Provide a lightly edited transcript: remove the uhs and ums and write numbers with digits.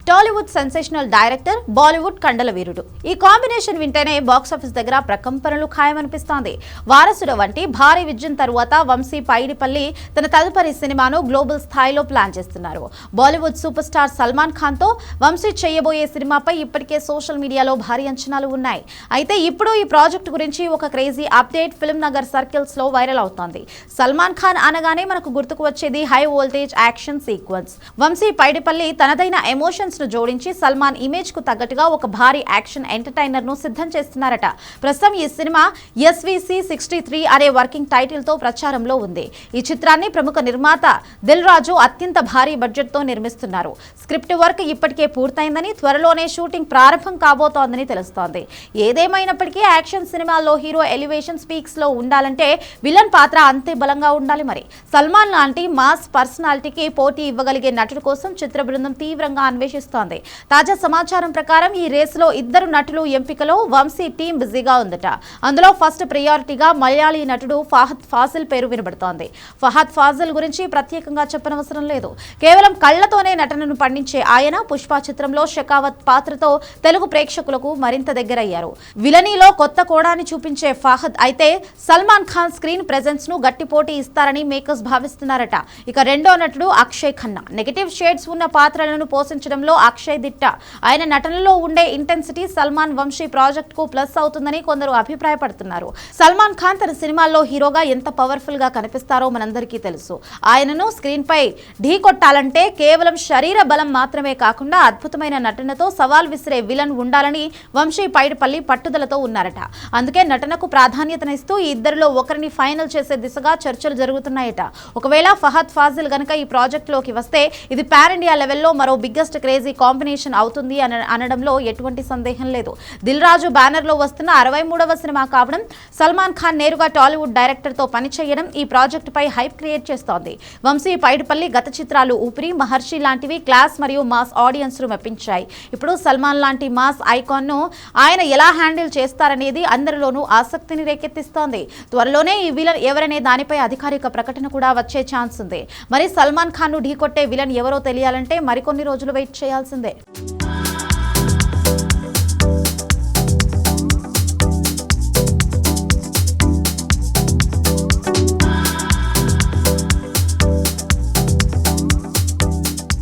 Tollywood sensational director, Bollywood కండల వీరుడు. ఈ combination వింటేనే box office దగ్గర ప్రకంపనలు ఖాయమనిపిస్తోంది. వారసుడు వంటి భారీ విజయం తరువాత వంశీ పైడిపల్లి తన తదుపరి సినిమాను గ్లోబల్ స్థాయిలో ప్లాన్ చేస్తున్నారు. బాలీవుడ్ సూపర్ స్టార్ సల్మాన్ ఖాన్ తో వంశీ చేయబోయే సినిమాపై ఇప్పటికే సోషల్ మీడియాలో భారీ అంచనాలు ఉన్నాయి. అయితే ఇప్పుడు ఈ ప్రాజెక్ట్ గురించి ఒక crazy update Film Nagar circles లో వైరల్ అవుతోంది. సల్మాన్ ఖాన్ అనగానే మనకు గుర్తుకు వచ్చేది high voltage action sequence. Vamshi Paidipalli తనదైన ఎమోషన్స్ ను జోడించి సల్మాన్ ఇమేజ్ కు తగ్గట్టుగా ఒక భారీ యాక్షన్ ఎంటర్టైనర్ ను సిద్ధం చేస్తున్నారట. ప్రస్తుతం ఈ సినిమా SVC63 అనే వర్కింగ్ టైటిల్ తో ప్రచారంలో ఉంది. ఈ చిత్రాన్ని ప్రముఖ నిర్మాత దిల్ రాజు అత్యంత భారీ బడ్జెట్ తో నిర్మిస్తున్నారు. స్క్రిప్ట్ వర్క్ ఇప్పటికే పూర్తయిందని, త్వరలోనే షూటింగ్ ప్రారంభం కాబోతోందని తెలుస్తోంది. ఏదేమైనప్పటికీ యాక్షన్ సినిమాల్లో హీరో ఎలివేషన్ స్పీక్స్ లో ఉండాలంటే విలన్ పాత్ర అంతే బలంగా ఉండాలి. మరి సల్మాన్ లాంటి మాస్ పర్సనాలిటీకి పోటీ ఇవ్వగలిగే నటుడు కోసం చిత్ర బృందం తీవ్రంగా అన్వేషిస్తోంది. తాజా సమాచారం ప్రకారం ఈ రేసులో ఇద్దరు నటులు ఎంపికలో వంశీ టీం బిజీగా ఉందట. అందులో ఫస్ట్ ప్రయారిటీగా మలయాళీ నటుడు ఫహద్ ఫాజిల్ పేరు వినబడుతోంది. ఫహద్ ఫాజిల్ గురించి ప్రత్యేకంగా చెప్పనవసరం లేదు. కేవలం కళ్లతోనే నటనను పండించే ఆయన పుష్ప చిత్రంలో షెకావత్ పాత్రతో తెలుగు ప్రేక్షకులకు మరింత దగ్గరయ్యారు. విలనీలో కొత్త కోణాన్ని చూపించే ఫహద్ అయితే సల్మాన్ ఖాన్ స్క్రీన్ ప్రెజెన్స్ ను గట్టి పోటీ ఇస్తారని మేకర్స్ భావిస్తున్నారట. ఇక రెండో నటుడు అక్షయ్ ఖన్నా. నెగటివ్ షేడ్స్ ఉన్న పాత్రలను పోషించడంలో అక్షయ్ దిట్ట. ఆయన నటనలో ఉండే ఇంటెన్సిటీ సల్మాన్ వంశీ ప్రాజెక్ట్ కు ప్లస్ అవుతుందని కొందరు అభిప్రాయపడుతున్నారు. సల్మాన్ ఖాన్ తన సినిమాల్లో హీరోగా ఎంత పవర్ఫుల్ గా కనిపిస్తారో మనందరికీ తెలుసు. ఆయనను స్క్రీన్ పై ఢీ కొట్టాలంటే కేవలం శరీర బలం మాత్రమే కాకుండా అద్భుతమైన నటనతో సవాల్ విసిరే విలన్ ఉండాలని వంశీ పైడిపల్లి పట్టుదలతో ఉన్నారట. అందుకే నటనకు ప్రాధాన్యతనిస్తూ ఈ ఇద్దరిలో ఒకరిని ఫైనల్ చేసే దిశగా చర్చలు జరుగుతున్నాయట. ఒకవేళ ఫహద్ ఫాజిల్ గనక ఈ ప్రాజెక్ట్ లోకి వస్తే ఇది పాన్ ఇండియా లెవెల్లో మరో బిగ్గెస్ట్ క్రేజీ కాంబినేషన్ అవుతుంది అనడంలో ఎటువంటి సందేహం లేదు. దిల్ రాజు బ్యానర్ లో వస్తున్న 63వ సినిమా కావడం, సల్మాన్ ఖాన్ నేరుగా టాలీవుడ్ డైరెక్టర్ తో పనిచేయడం ఈ ప్రాజెక్ట్ పై హైప్ క్రియేట్ చేస్తోంది. వంశీ పైడిపల్లి గత చిత్రాలు ఊపిరి, మహర్షి లాంటివి క్లాస్ మరియు మాస్ ఆడియన్స్ ను మెప్పించాయి. ఇప్పుడు సల్మాన్ లాంటి మాస్ ఐకాన్ ను ఆయన ఎలా హ్యాండిల్ చేస్తారనేది అందరిలోనూ ఆసక్తిని రేకెత్తిస్తోంది. త్వరలోనే ఈ విలన్ ఎవరనే దానిపై అధికారిక ప్రకటన కూడా వచ్చే ఛాన్స్ ఉంది. మరి సల్మాన్ ఖాన్ ను ఢీకొట్టే విలన్ ఎవరో తెలియాలంటే మరికొన్ని రోజులు వెయిట్ చేయాల్సిందే.